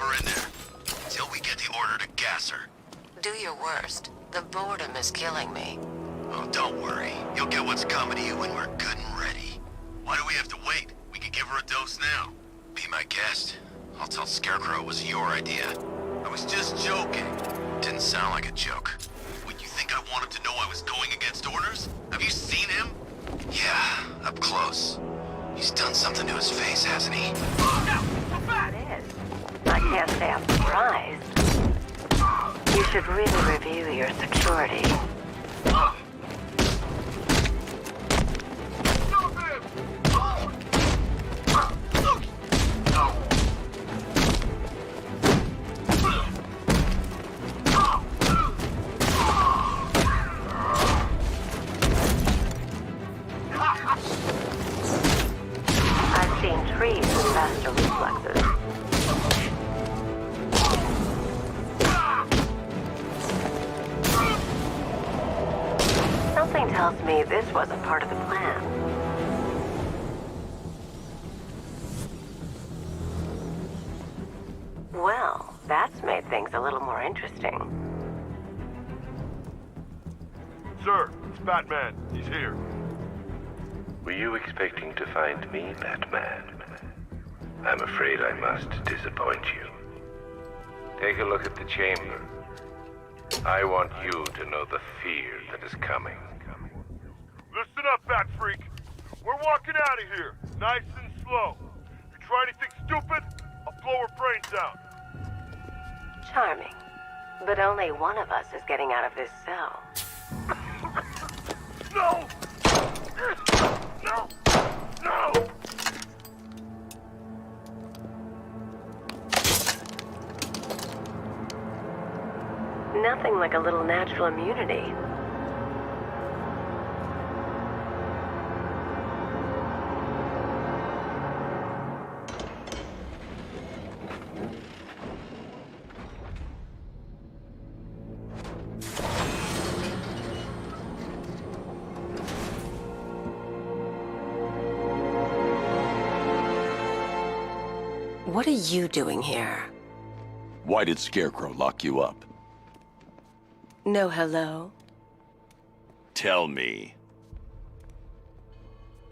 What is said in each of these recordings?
her in there. Until we get the order to gas her. Do your worst. The boredom is killing me. Oh, don't worry. You'll get what's coming to you when we're good and ready. Why do we have to wait? We can give her a dose now. Be my guest. I'll tell Scarecrow it was your idea. I was just joking. Didn't sound like a joke. What, you think I want him to know I was going against orders? Have you seen him? Yeah, up close. He's done something to his face, hasn't he? It is. I can't say I'm surprised. You should really review your security. I've seen trees with faster reflexes. Something tells me this wasn't part of the plan. Well, that's made things a little more interesting. Sir, it's Batman. He's here. Were you expecting to find me, Batman? I'm afraid I must disappoint you. Take a look at the chamber. I want you to know the fear that is coming. Listen up, Bat Freak. We're walking out of here, nice and slow. You try anything stupid, I'll blow her brains out. Charming. But only one of us is getting out of this cell. No! No! No! Nothing like a little natural immunity. What are you doing here? Why did Scarecrow lock you up? No hello? Tell me.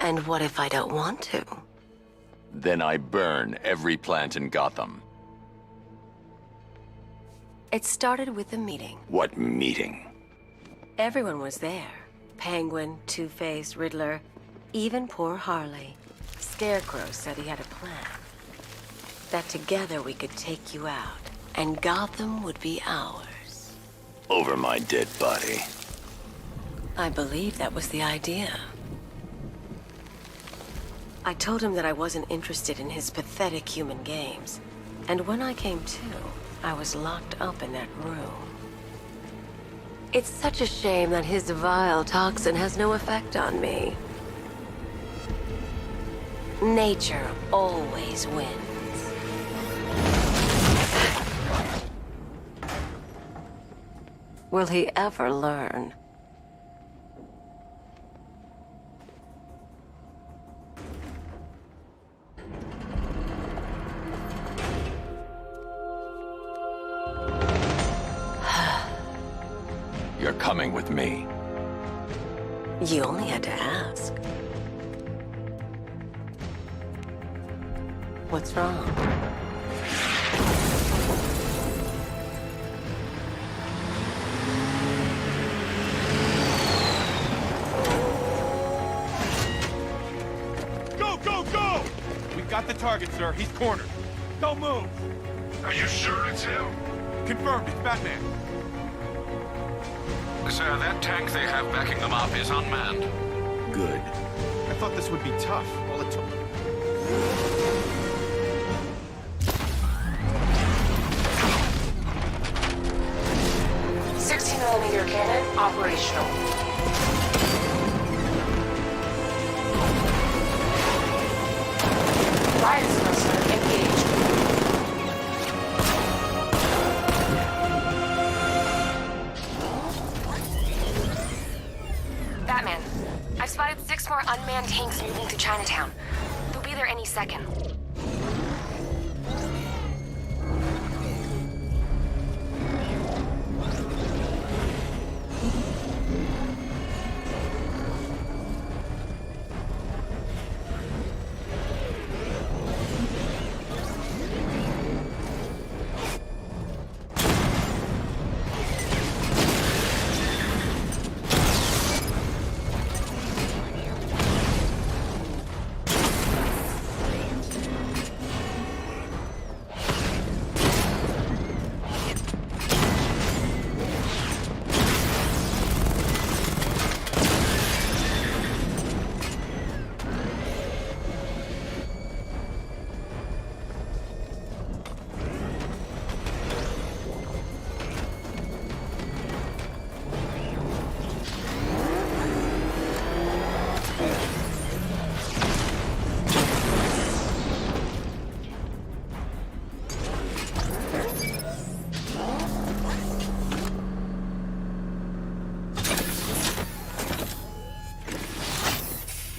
And what if I don't want to? Then I burn every plant in Gotham. It started with a meeting. What meeting? Everyone was there. Penguin, Two-Face, Riddler, even poor Harley. Scarecrow said he had a plan. That together we could take you out, and Gotham would be ours. Over my dead body. I believe that was the idea. I told him that I wasn't interested in his pathetic human games. And when I came to, I was locked up in that room. It's such a shame that his vile toxin has no effect on me. Nature always wins. Will he ever learn? You're coming with me. You only had to ask. What's wrong? Go, go, go! We got the target, sir. He's cornered. Don't move. Are you sure it's him? Confirmed, it's Batman. Sir, that tank they have backing them up is unmanned. Good. I thought this would be tough. All it took... 60mm cannon operational. Riot suppressor engaged. Batman, I've spotted 6 more unmanned tanks moving to Chinatown. They'll be there any second.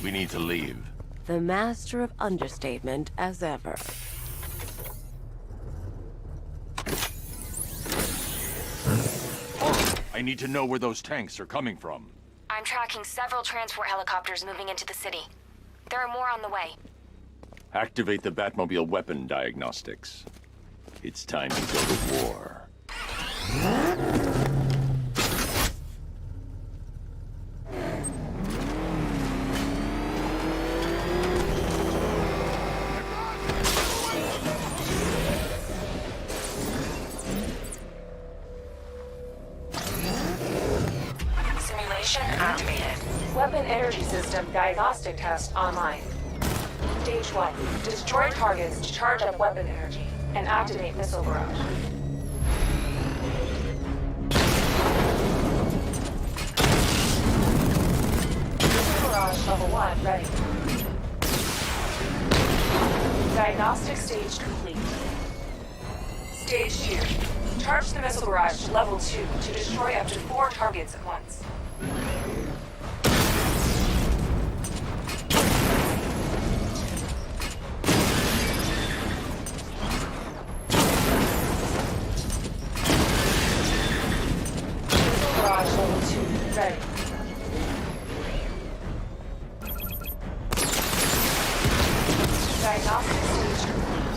We need to leave. The master of understatement as ever. I need to know where those tanks are coming from. I'm tracking several transport helicopters moving into the city. There are more on the way. Activate the Batmobile weapon diagnostics. It's time to go to war. Simulation activated. Weapon energy system diagnostic test online. Stage 1. Destroy targets to charge up weapon energy and activate missile barrage. Missile barrage level 1 ready. Diagnostic stage complete. Stage 2. Charge the missile barrage to level 2 to destroy up to 4 targets at once. Barrage level 2 ready. Diagnostic stage complete.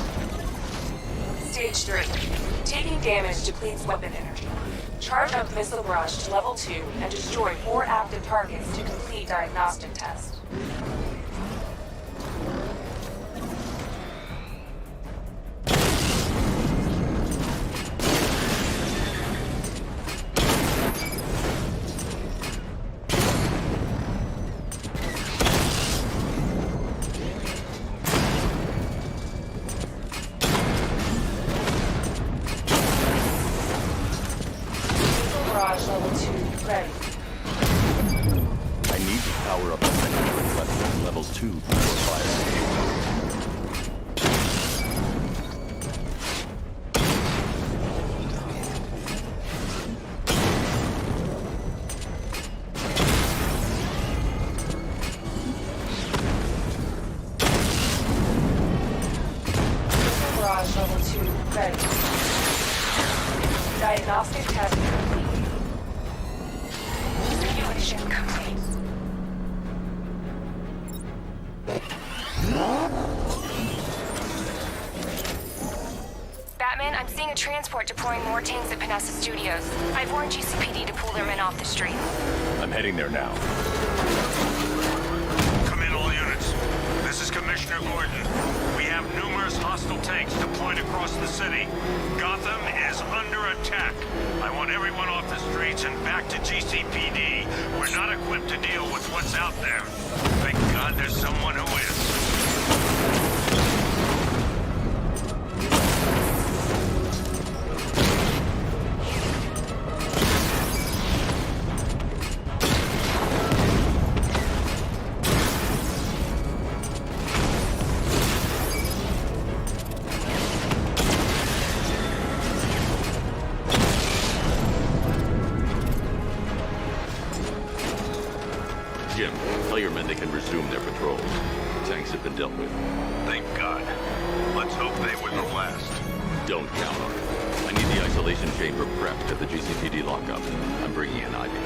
Stage 3. Taking damage depletes weapon energy. Charge up missile barrage to level 2 and destroy 4 active targets to complete diagnostic test. Barrage level 2 ready. I need to power up the secondary weapon level 2 before fire. Barrage level 2 ready. Diagnostic test complete. Simulation complete. Batman, I'm seeing a transport deploying more tanks at Panessa Studios. I've warned GCPD to pull their men off the street. I'm heading there now. Come in, all units. This is Commissioner Gordon. We have numerous hostile tanks deployed across the city. Gotham is under attack. I want everyone off the streets and back to GCPD. We're not equipped to deal with what's out there. Thank God there's someone who is. Jim, tell your men they can resume their patrols. Tanks have been dealt with. Thank God. Let's hope they were the last. Don't count on it. I need the isolation chamber prepped at the GCPD lockup. I'm bringing in Ivy.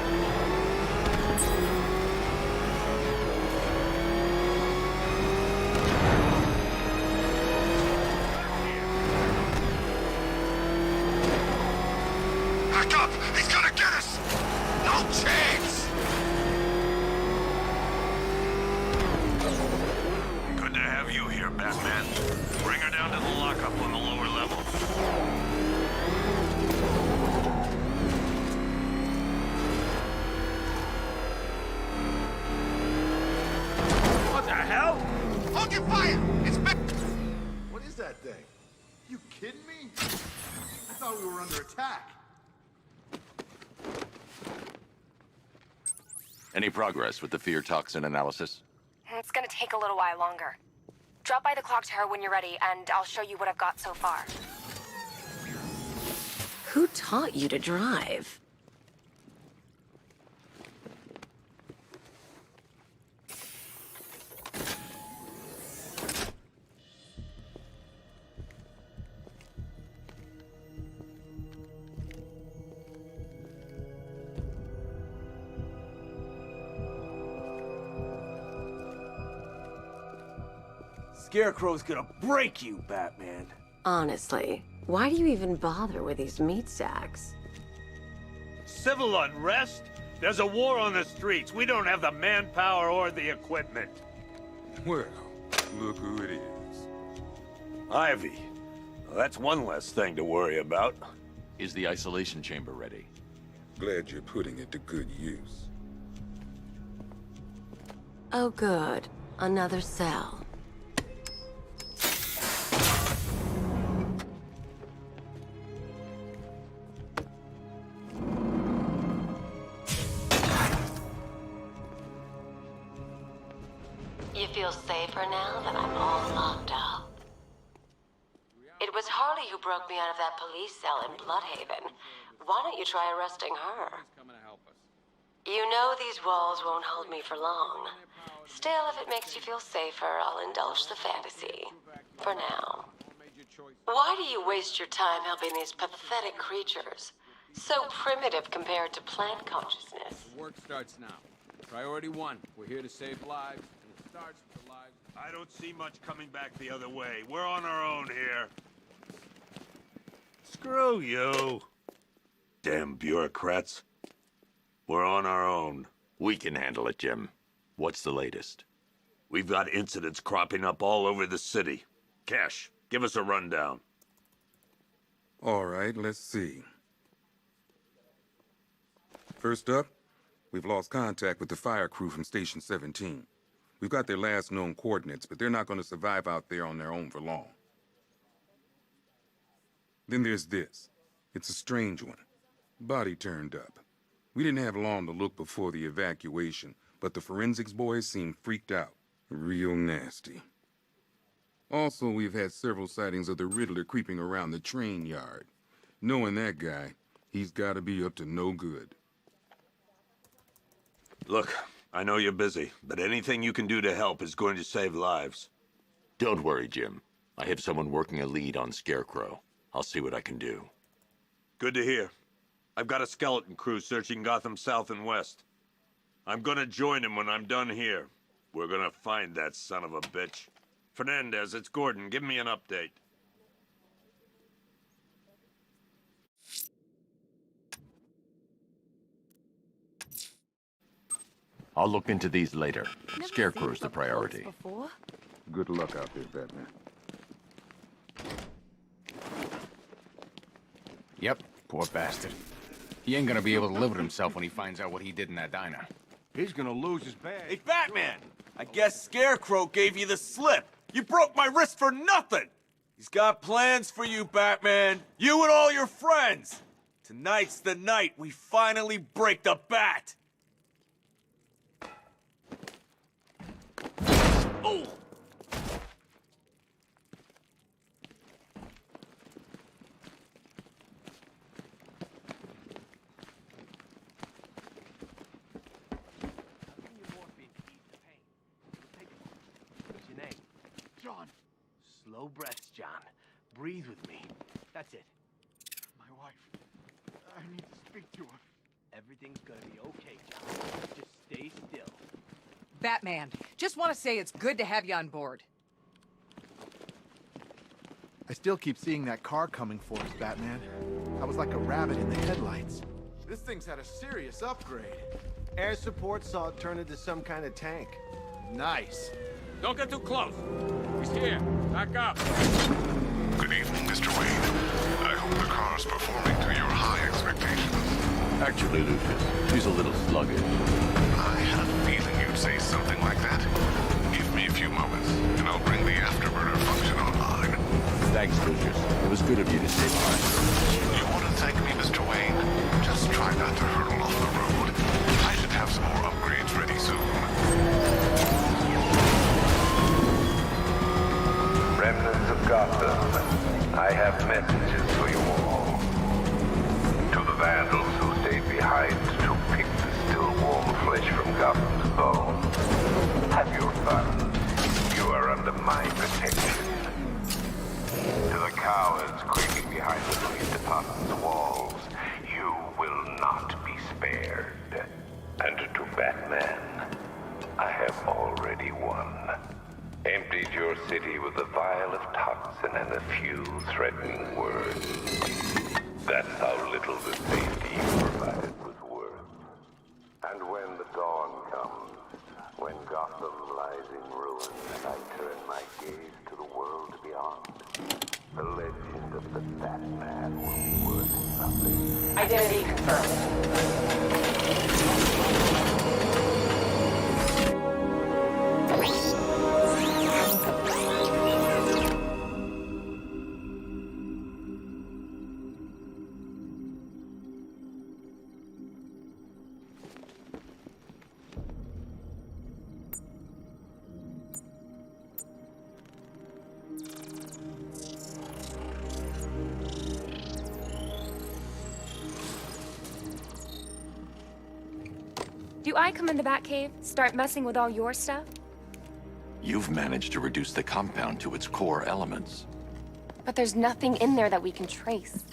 Back up! He's gonna get us! No chance! Good to have you here, Batman. Bring her down to the lockup on the lower level. What the hell? Hold your fire! It's back! What is that thing? You kidding me? I thought we were under attack. Any progress with the fear toxin analysis? It's gonna take a little while longer. Drop by the clock tower when you're ready, and I'll show you what I've got so far. Who taught you to drive? Scarecrow's gonna break you, Batman. Honestly, why do you even bother with these meat sacks? Civil unrest? There's a war on the streets. We don't have the manpower or the equipment. Well, look who it is. Ivy. Well, that's one less thing to worry about. Is the isolation chamber ready? Glad you're putting it to good use. Oh good, another cell. You feel safer now that I'm all locked up? It was Harley who broke me out of that police cell in Bloodhaven. Why don't you try arresting her? You know these walls won't hold me for long. Still, if it makes you feel safer, I'll indulge the fantasy. For now. Why do you waste your time helping these pathetic creatures? So primitive compared to plant consciousness. The work starts now. Priority 1. We're here to save lives, and it starts with the lives... I don't see much coming back the other way. We're on our own here. Screw you. Damn bureaucrats. We're on our own. We can handle it, Jim. What's the latest? We've got incidents cropping up all over the city. Cash, give us a rundown. All right, let's see. First up, we've lost contact with the fire crew from Station 17. We've got their last known coordinates, but they're not going to survive out there on their own for long. Then there's this. It's a strange one. Body turned up. We didn't have long to look before the evacuation, but the forensics boys seemed freaked out. Real nasty. Also, we've had several sightings of the Riddler creeping around the train yard. Knowing that guy, he's got to be up to no good. Look, I know you're busy, but anything you can do to help is going to save lives. Don't worry, Jim. I have someone working a lead on Scarecrow. I'll see what I can do. Good to hear. I've got a skeleton crew searching Gotham South and West. I'm gonna join him when I'm done here. We're gonna find that son of a bitch. Fernandez, it's Gordon. Give me an update. I'll look into these later. Scarecrow's the priority. Good luck out there, Batman. Yep, poor bastard. He ain't gonna be able to live with himself when he finds out what he did in that diner. He's gonna lose his badge. Hey, Batman! I guess Scarecrow gave you the slip. You broke my wrist for nothing! He's got plans for you, Batman. You and all your friends. Tonight's the night we finally break the bat. Oh! Slow breaths, John. Breathe with me. That's it. My wife. I need to speak to her. Everything's gonna be okay, John. Just stay still. Batman, just want to say it's good to have you on board. I still keep seeing that car coming for us, Batman. I was like a rabbit in the headlights. This thing's had a serious upgrade. Air support saw it turn into some kind of tank. Nice. Don't get too close. He's here. Back up. Good evening, Mr. Wayne. I hope the car's performing to your high expectations. Actually, Lucius, she's a little sluggish. I had a feeling you'd say something like that. Give me a few moments, and I'll bring the afterburner function online. Thanks, Lucius. It was good of you to stay behind. You want to thank me, Mr. Wayne? Just try not to hurtle off the road. I should have some more upgrades ready soon. Remnants of Gotham, I have messages for you all. To the vandals who stayed behind to pick the still warm flesh from Gotham's bones, have your fun. You are under my protection. To the cowards creeping behind the police department's walls, you will not be spared. And to Batman, I have already won. Emptied your city with a vial of toxin and a few threatening words. That's how little the safety you provided was worth. And when the dawn comes, when Gotham lies in ruins and I turn my gaze to the world beyond, the legend of the Batman will be worth nothing. Identity confirmed. Do I come in the Batcave, start messing with all your stuff? You've managed to reduce the compound to its core elements. But there's nothing in there that we can trace.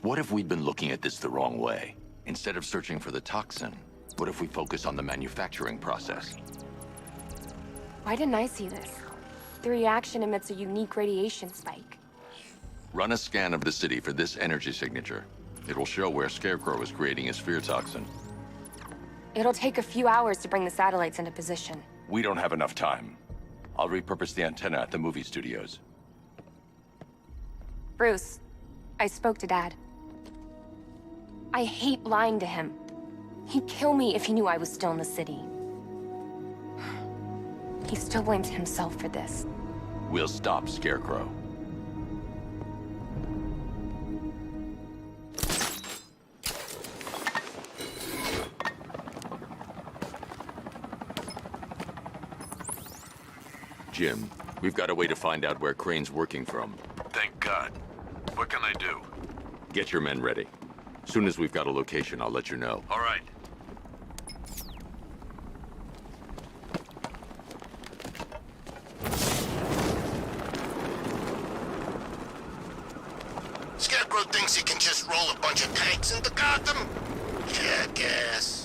What if we'd been looking at this the wrong way? Instead of searching for the toxin, what if we focus on the manufacturing process? Why didn't I see this? The reaction emits a unique radiation spike. Run a scan of the city for this energy signature. It will show where Scarecrow is creating his fear toxin. It'll take a few hours to bring the satellites into position. We don't have enough time. I'll repurpose the antenna at the movie studios. Bruce, I spoke to Dad. I hate lying to him. He'd kill me if he knew I was still in the city. He still blames himself for this. We'll stop Scarecrow. Jim, we've got a way to find out where Crane's working from. Thank God. What can I do? Get your men ready. Soon as we've got a location, I'll let you know. All right. Scarecrow thinks he can just roll a bunch of tanks into Gotham? Jackass.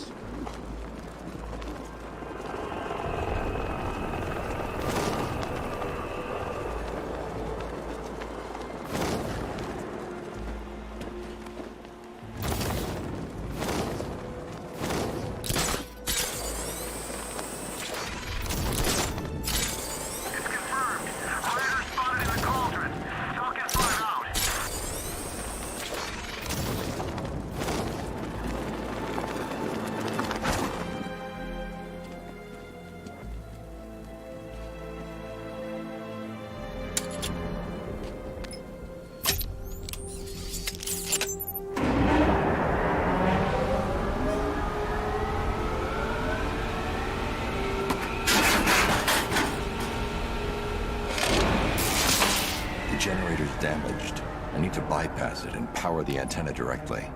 Generator's damaged. I need to bypass it and power the antenna directly.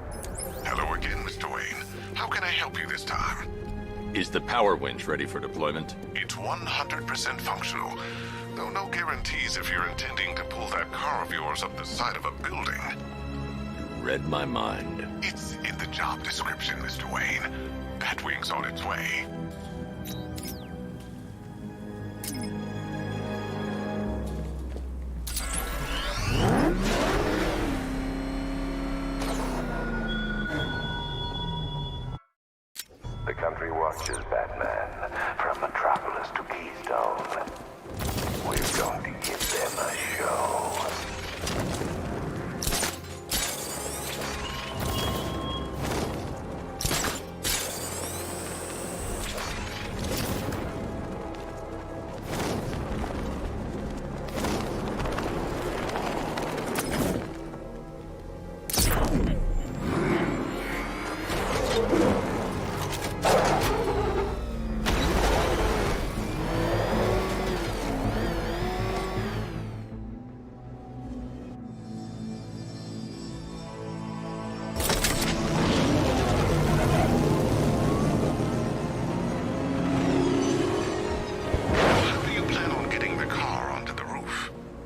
Hello again, Mr. Wayne. How can I help you this time? Is the power winch ready for deployment? It's 100% functional, though no guarantees if you're intending to pull that car of yours up the side of a building. You read my mind. It's in the job description, Mr. Wayne. Batwing's on its way. The country watches Batman from Metropolis to Keystone. We're going to give them a show.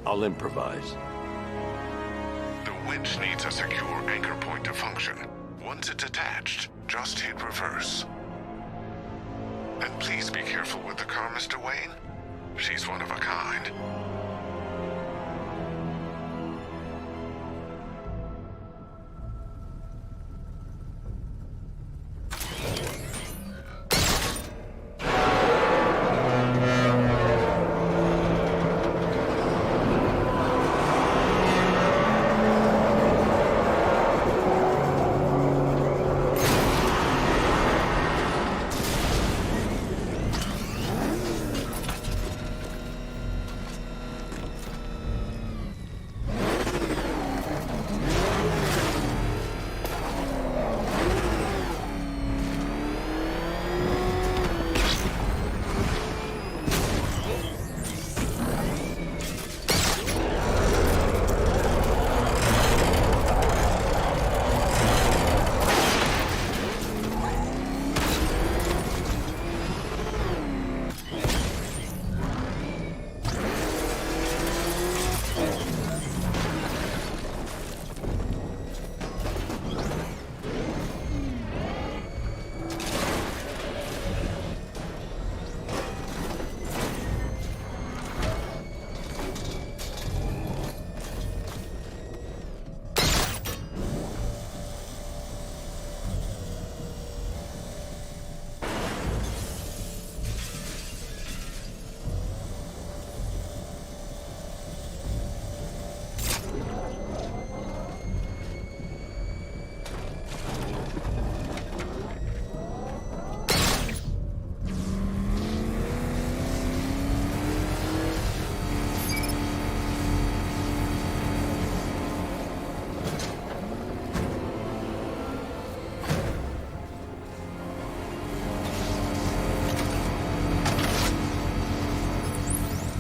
I'll improvise. The winch needs a secure anchor point to function. Once it's attached, just hit reverse. And please be careful with the car, Mr. Wayne. She's one of a kind.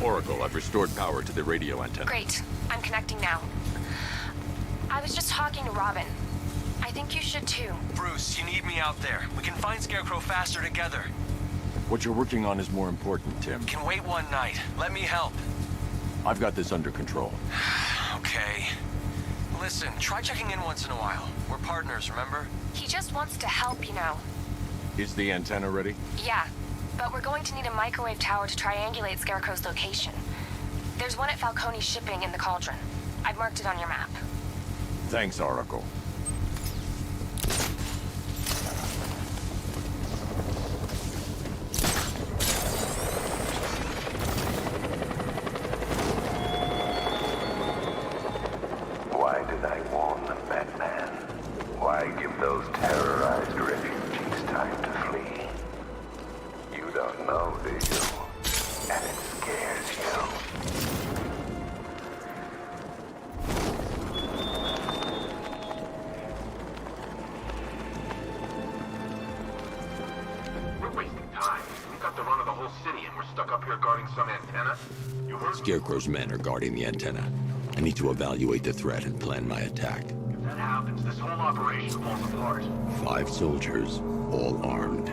Oracle, I've restored power to the radio antenna. Great. I'm connecting now. I was just talking to Robin. I think you should too. Bruce, you need me out there. We can find Scarecrow faster together. What you're working on is more important, Tim. Can wait one night. Let me help. I've got this under control. Okay. Listen, try checking in once in a while. We're partners, remember? He just wants to help, you know. Is the antenna ready? Yeah, but we're going to need a microwave tower to triangulate Scarecrow's location. There's one at Falcone Shipping in the Cauldron. I've marked it on your map. Thanks, Oracle. Why did I warn them, Batman? Why give those terrorized refugees time to flee? You don't know, do you? And it scares you. We're wasting time. We've got the run of the whole city and we're stuck up here guarding some antenna. You heard? Scarecrow's men are guarding the antenna. I need to evaluate the threat and plan my attack. If that happens, this whole operation falls apart. 5 soldiers, all armed.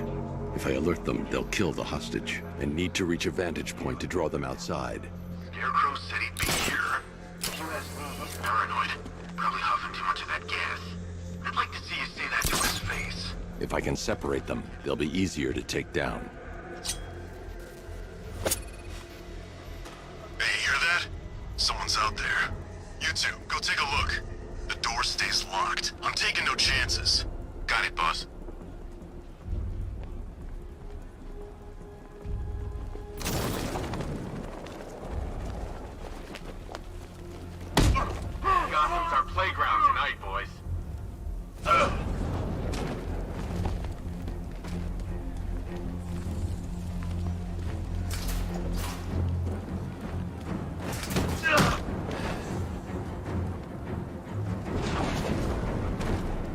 If I alert them, they'll kill the hostage, and need to reach a vantage point to draw them outside. Scarecrow said he'd be here. If you ask me, he's paranoid. Probably huffing too much of that gas. I'd like to see you say that to his face. If I can separate them, they'll be easier to take down. Hey, hear that? Someone's out there. You two, go take a look. The door stays locked. I'm taking no chances. Got it, boss. Gotham's our playground tonight, boys.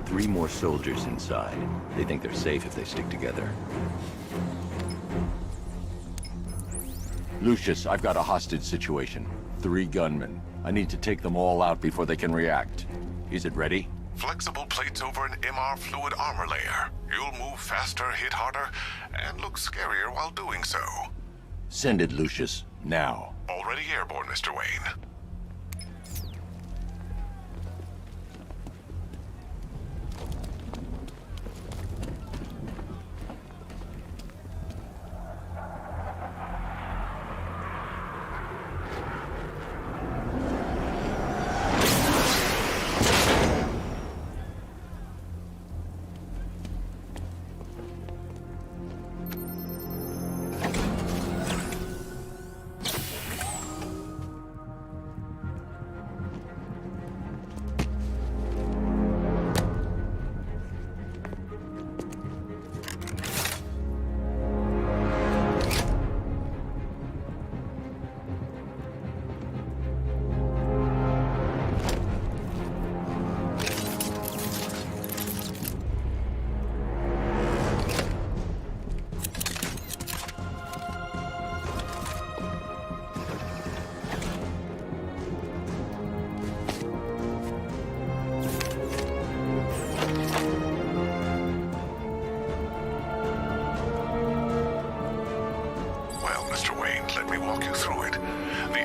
Three more soldiers inside. They think they're safe if they stick together. Lucius, I've got a hostage situation. 3 gunmen. I need to take them all out before they can react. Is it ready? Flexible plates over an MR fluid armor layer. You'll move faster, hit harder, and look scarier while doing so. Send it, Lucius. Now. Already airborne, Mr. Wayne.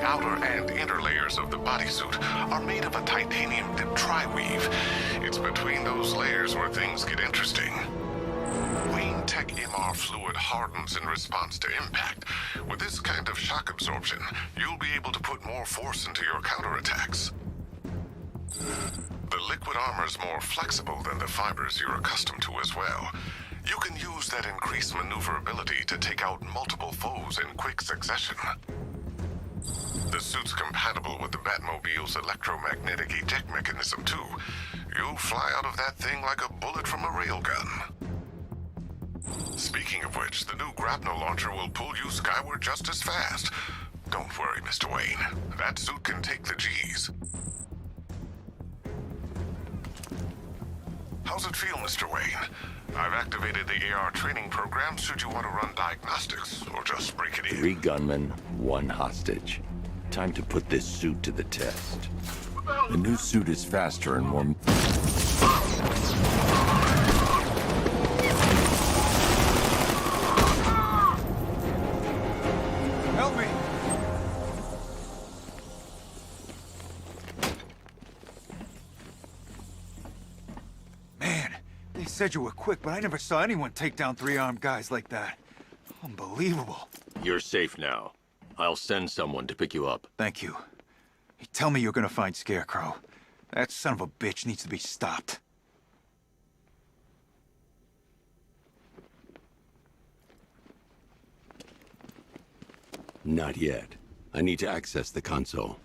outer and inner layers of the bodysuit are made of a titanium-dipped tri-weave. It's between those layers where things get interesting. Wayne Tech MR fluid hardens in response to impact. With this kind of shock absorption, you'll be able to put more force into your counterattacks. The liquid armor's more flexible than the fibers you're accustomed to as well. You can use that increased maneuverability to take out multiple foes in quick succession. The suit's compatible with the Batmobile's electromagnetic eject mechanism, too. You'll fly out of that thing like a bullet from a railgun. Speaking of which, the new grapnel launcher will pull you skyward just as fast. Don't worry, Mr. Wayne. That suit can take the G's. How's it feel, Mr. Wayne? I've activated the AR training program should you want to run diagnostics, or just break it in. 3 gunmen, 1 hostage. Time to put this suit to the test. The new suit is faster and more... Help me! Man, they said you were quick, but I never saw anyone take down 3 armed guys like that. Unbelievable. You're safe now. I'll send someone to pick you up. Thank you. Hey, tell me you're gonna find Scarecrow. That son of a bitch needs to be stopped. Not yet. I need to access the console.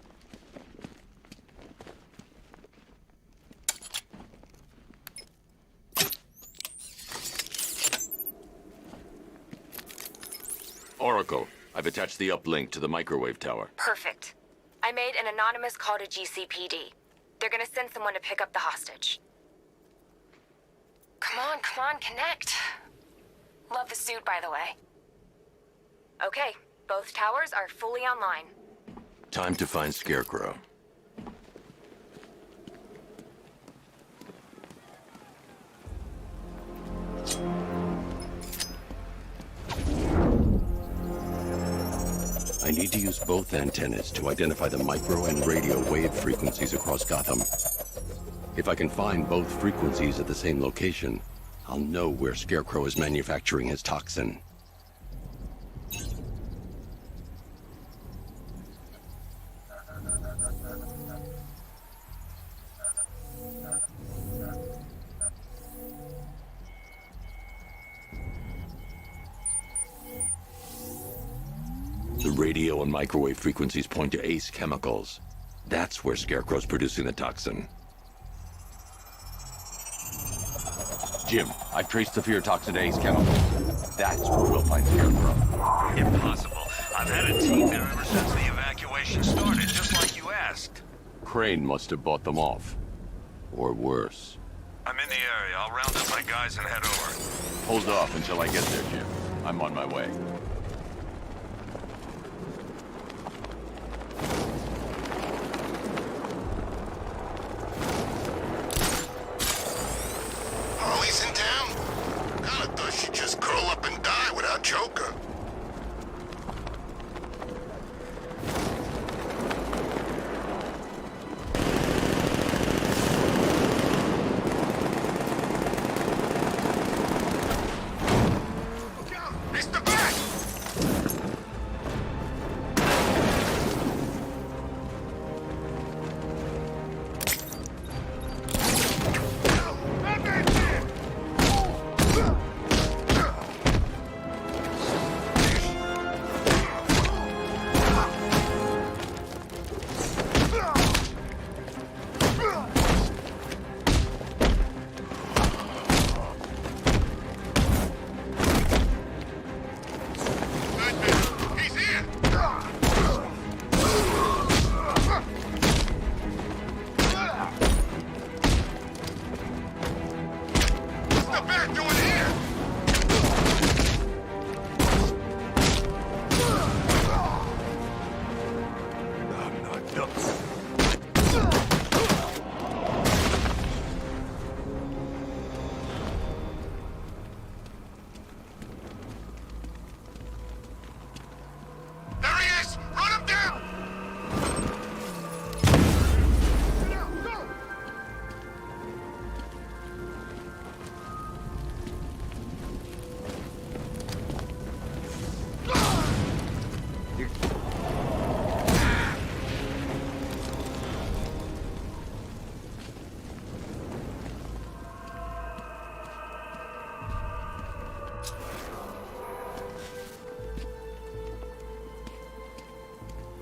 Oracle, I've attached the uplink to the microwave tower. Perfect. I made an anonymous call to GCPD. They're gonna send someone to pick up the hostage. Come on, connect. Love the suit, by the way. Okay, both towers are fully online. Time to find Scarecrow. I need to use both antennas to identify the micro and radio wave frequencies across Gotham. If I can find both frequencies at the same location, I'll know where Scarecrow is manufacturing his toxin. The radio and microwave frequencies point to Ace Chemicals. That's where Scarecrow's producing the toxin. Jim, I've traced the fear toxin to Ace Chemicals. That's where we'll find Scarecrow. Impossible. I've had a team there ever since the evacuation started, just like you asked. Crane must have bought them off. Or worse. I'm in the area. I'll round up my guys and head over. Hold off until I get there, Jim. I'm on my way. Harley's in town? Kinda thought she'd just curl up and die without Joker. Look out! Mr. Bat!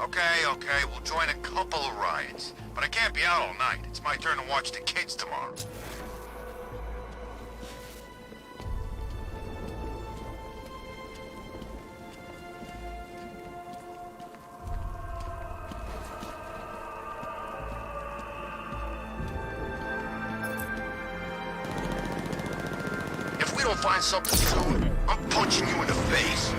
Okay, we'll join a couple of riots. But I can't be out all night. It's my turn to watch the kids tomorrow. If we don't find something soon, I'm punching you in the face.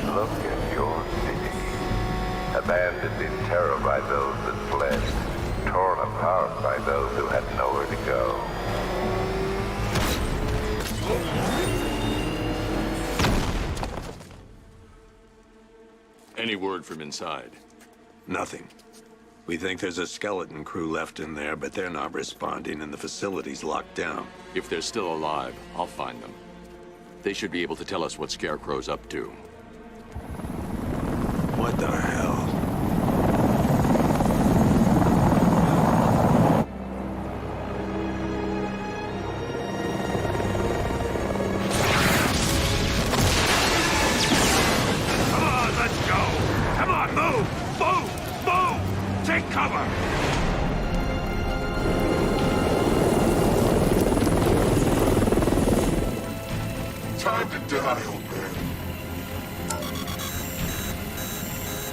Look at your city. Abandoned in terror by those that fled. Torn apart by those who had nowhere to go. Any word from inside? Nothing. We think there's a skeleton crew left in there, but they're not responding and the facility's locked down. If they're still alive, I'll find them. They should be able to tell us what Scarecrow's up to. What the hell? Come on, let's go! Come on, move! Move! Move! Take cover! Time to die, old man.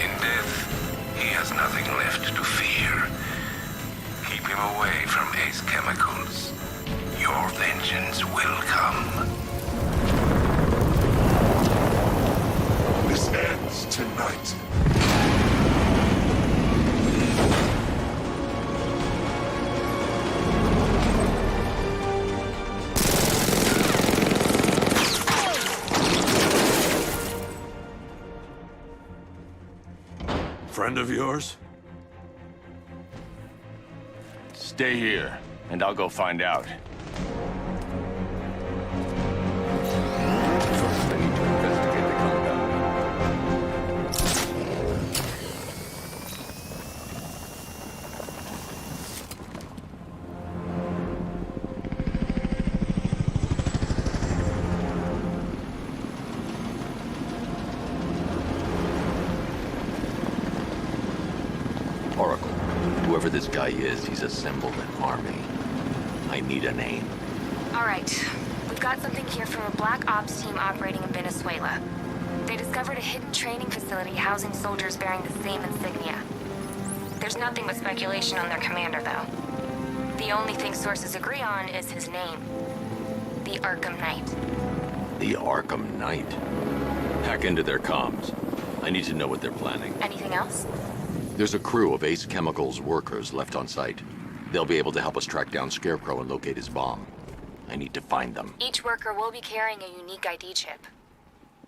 In death, he has nothing left to fear. Keep him away from Ace Chemicals. Your vengeance will come. This ends tonight. Friend of yours? Stay here, and I'll go find out. First, I need to investigate the compound. Oracle, whoever this guy is, he's assembled an army. I need a name. All right. We've got something here from a Black Ops team operating in Venezuela. They discovered a hidden training facility housing soldiers bearing the same insignia. There's nothing but speculation on their commander, though. The only thing sources agree on is his name. The Arkham Knight. The Arkham Knight. Hack into their comms. I need to know what they're planning. Anything else? There's a crew of Ace Chemicals workers left on site. They'll be able to help us track down Scarecrow and locate his bomb. I need to find them. Each worker will be carrying a unique ID chip.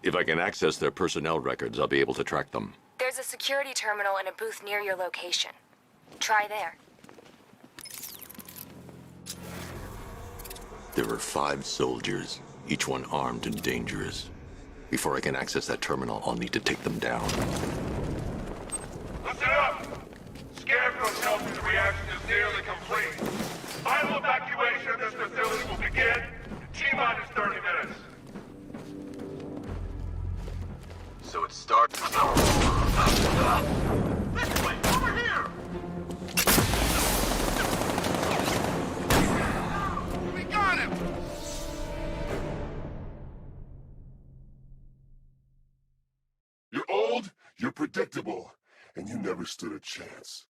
If I can access their personnel records, I'll be able to track them. There's a security terminal in a booth near your location. Try there. There are 5 soldiers, each one armed and dangerous. Before I can access that terminal, I'll need to take them down. Listen up! Scarecrow's help in the reaction is nearly complete. Final evacuation of this facility will begin in T-minus 30 minutes. So it starts... This way! Over here! We got him! You're old, you're predictable, and you never stood a chance.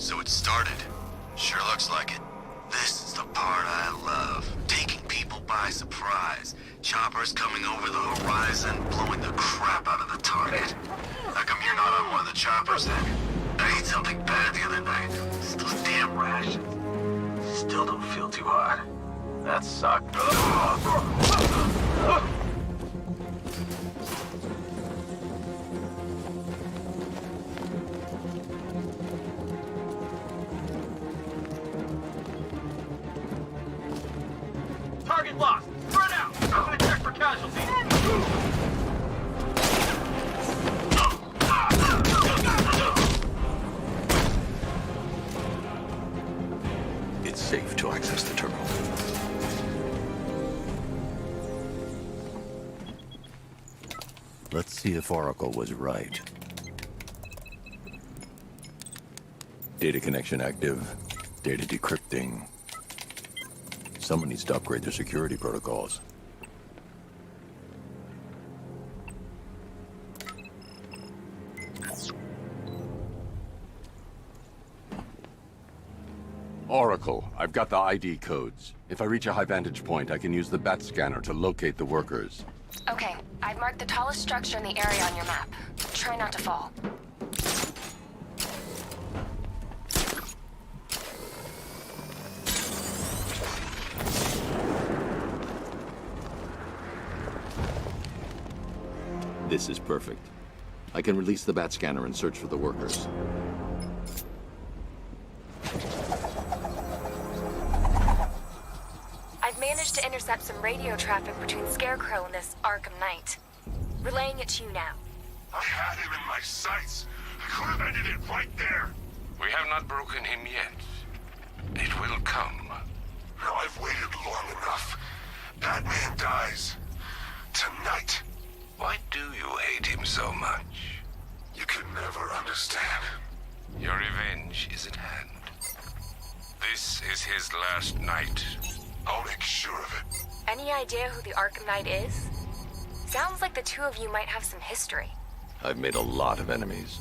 So it started. Sure looks like it. This is the part I love. Taking people by surprise. Choppers coming over the horizon, blowing the crap out of the target. How come you're not on one of the choppers then? I ate something bad the other night. It's those damn rations. Still don't feel too hot. That sucked. Target lost. Run out. I'm gonna check for casualties. It's safe to access the terminal. Let's see if Oracle was right. Data connection active. Data decrypting. Someone needs to upgrade their security protocols. Oracle, I've got the ID codes. If I reach a high vantage point, I can use the bat scanner to locate the workers. Okay, I've marked the tallest structure in the area on your map. Try not to fall. This is perfect. I can release the bat scanner and search for the workers. I've managed to intercept some radio traffic between Scarecrow and this Arkham Knight. Relaying it to you now. I had him in my sights. I could have ended it right there. We have not broken him yet. It will come. Now I've waited long enough. Batman dies. Tonight. Why do you hate him so much? You can never understand. Your revenge is at hand. This is his last night. I'll make sure of it. Any idea who the Arkham Knight is? Sounds like the two of you might have some history. I've made a lot of enemies.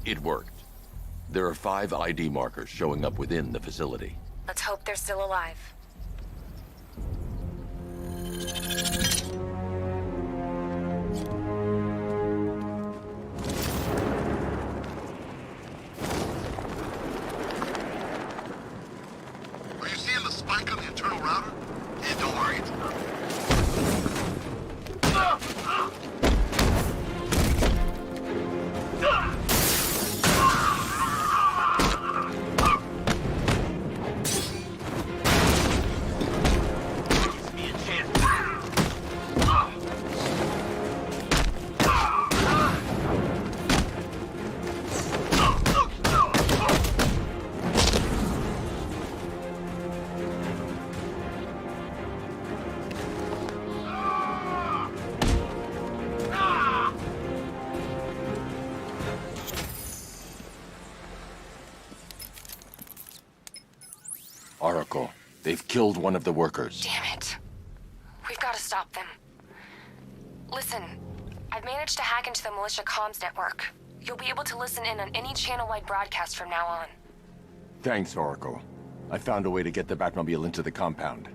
It worked. There are 5 ID markers showing up within the facility. Let's hope they're still alive. Are you seeing the spike on the internal router? Yeah, don't worry. Oracle, they've killed one of the workers. Damn it. We've got to stop them. Listen, I've managed to hack into the militia comms network. You'll be able to listen in on any channel-wide broadcast from now on. Thanks, Oracle. I found a way to get the Batmobile into the compound.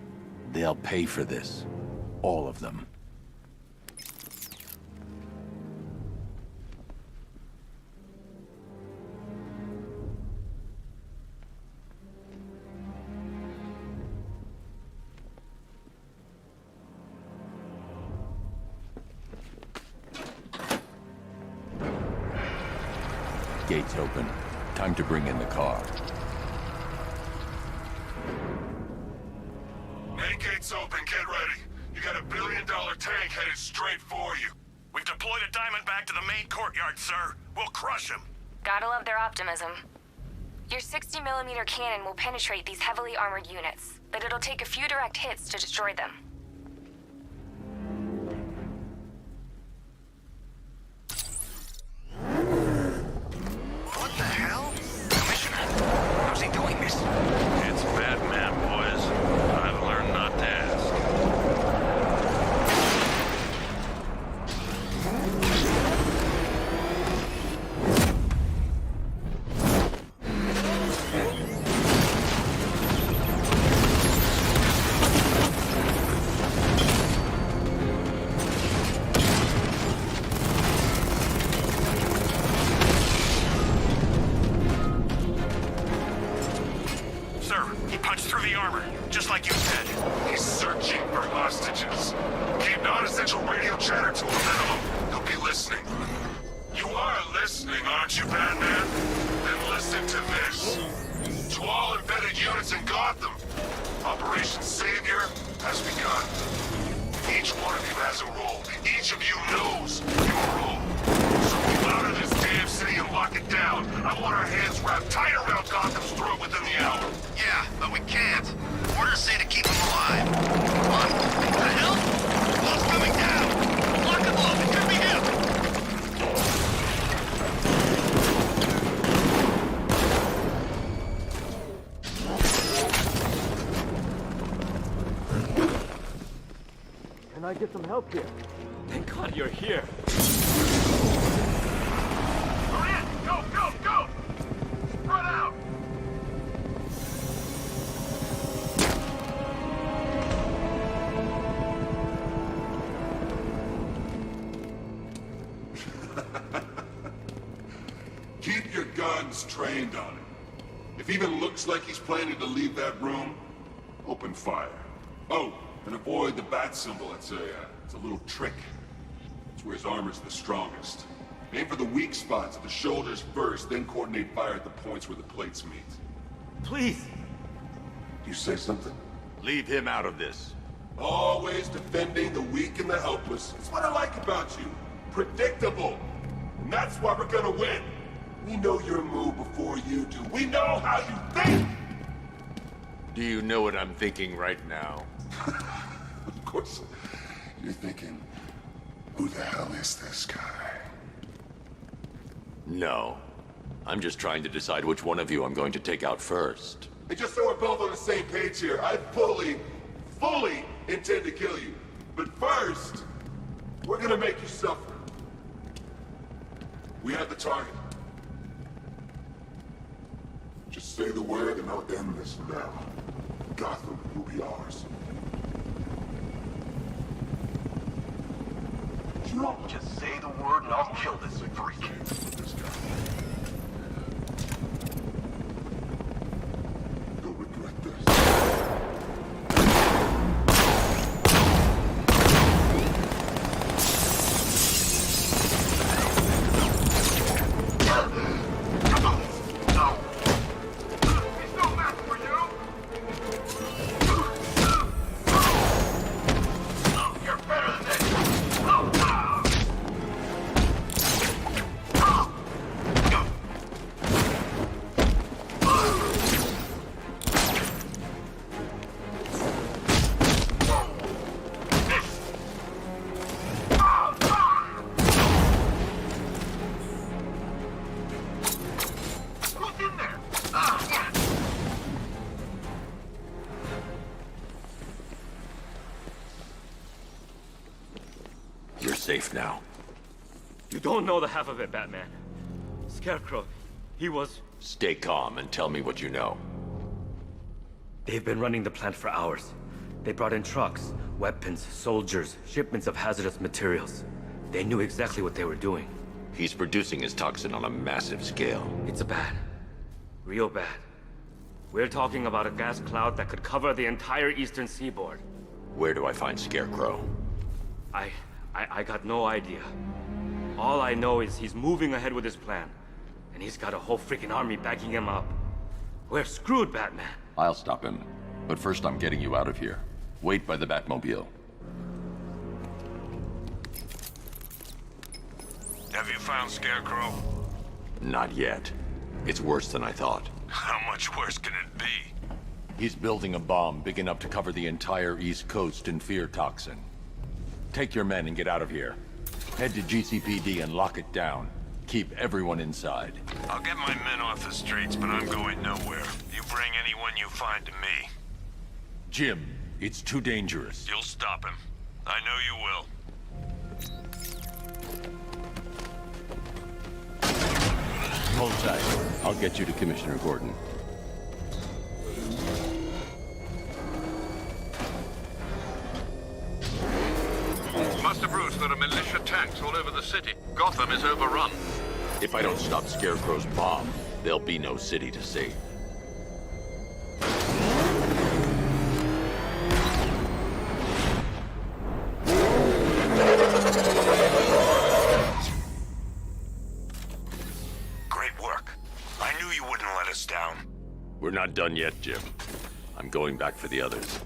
They'll pay for this. All of them. Gates open. Time to bring in the car. Main gate's open, get ready. You got $1 billion tank headed straight for you. We've deployed a Diamondback to the main courtyard, sir. We'll crush him. Gotta love their optimism. Your 60mm cannon will penetrate these heavily armored units, but it'll take a few direct hits to destroy them. Sir, he punched through the armor, just like you said. He's searching for hostages. Keep non-essential radio chatter to a minimum. He'll be listening. You are listening, aren't you, Batman? Then listen to this. To all embedded units in Gotham, Operation Savior has begun. Each one of you has a role. Each of you knows your role. So move out of this damn city and lock it down. I want our hands wrapped tight around Gotham's throat within the hour. Yeah, but we can't. Orders say to keep them alive. What? The hell? Wall's coming down! Lock him off! It could be him! Can I get some help here? Thank God you're here. Hurry in! Go, go, go! Spread out! Keep your guns trained on him. If even looks like he's planning to leave that room, open fire. Oh, and avoid the bat symbol. It's a little trick. It's where his armor's the strongest. Aim for the weak spots at the shoulders first, then coordinate fire at the points where the plates meet. Please. You say something? Leave him out of this. Always defending the weak and the helpless. It's what I like about you. Predictable. And that's why we're gonna win. We know your move before you do. We know how you think! Do you know what I'm thinking right now? Of course. You're thinking, who the hell is this guy? No. I'm just trying to decide which one of you I'm going to take out first. And just so we're both on the same page here, I fully intend to kill you. But first, we're gonna make you suffer. We have the target. Just say the word and I'll end this now. Gotham will be ours. Just say the word and I'll kill this freak. You'll regret this. You're safe now. You don't know the half of it, Batman. Scarecrow, he was... Stay calm and tell me what you know. They've been running the plant for hours. They brought in trucks, weapons, soldiers, shipments of hazardous materials. They knew exactly what they were doing. He's producing his toxin on a massive scale. It's bad. Real bad. We're talking about a gas cloud that could cover the entire eastern seaboard. Where do I find Scarecrow? I got no idea. All I know is he's moving ahead with his plan. And he's got a whole freaking army backing him up. We're screwed, Batman. I'll stop him. But first I'm getting you out of here. Wait by the Batmobile. Have you found Scarecrow? Not yet. It's worse than I thought. How much worse can it be? He's building a bomb big enough to cover the entire East Coast in fear toxin. Take your men and get out of here. Head to GCPD and lock it down. Keep everyone inside. I'll get my men off the streets, but I'm going nowhere. You bring anyone you find to me. Jim, it's too dangerous. You'll stop him. I know you will. Hold tight. I'll get you to Commissioner Gordon. Master Bruce, there are militia tanks all over the city. Gotham is overrun. If I don't stop Scarecrow's bomb, there'll be no city to save. not done yet, Jim. I'm going back for the others.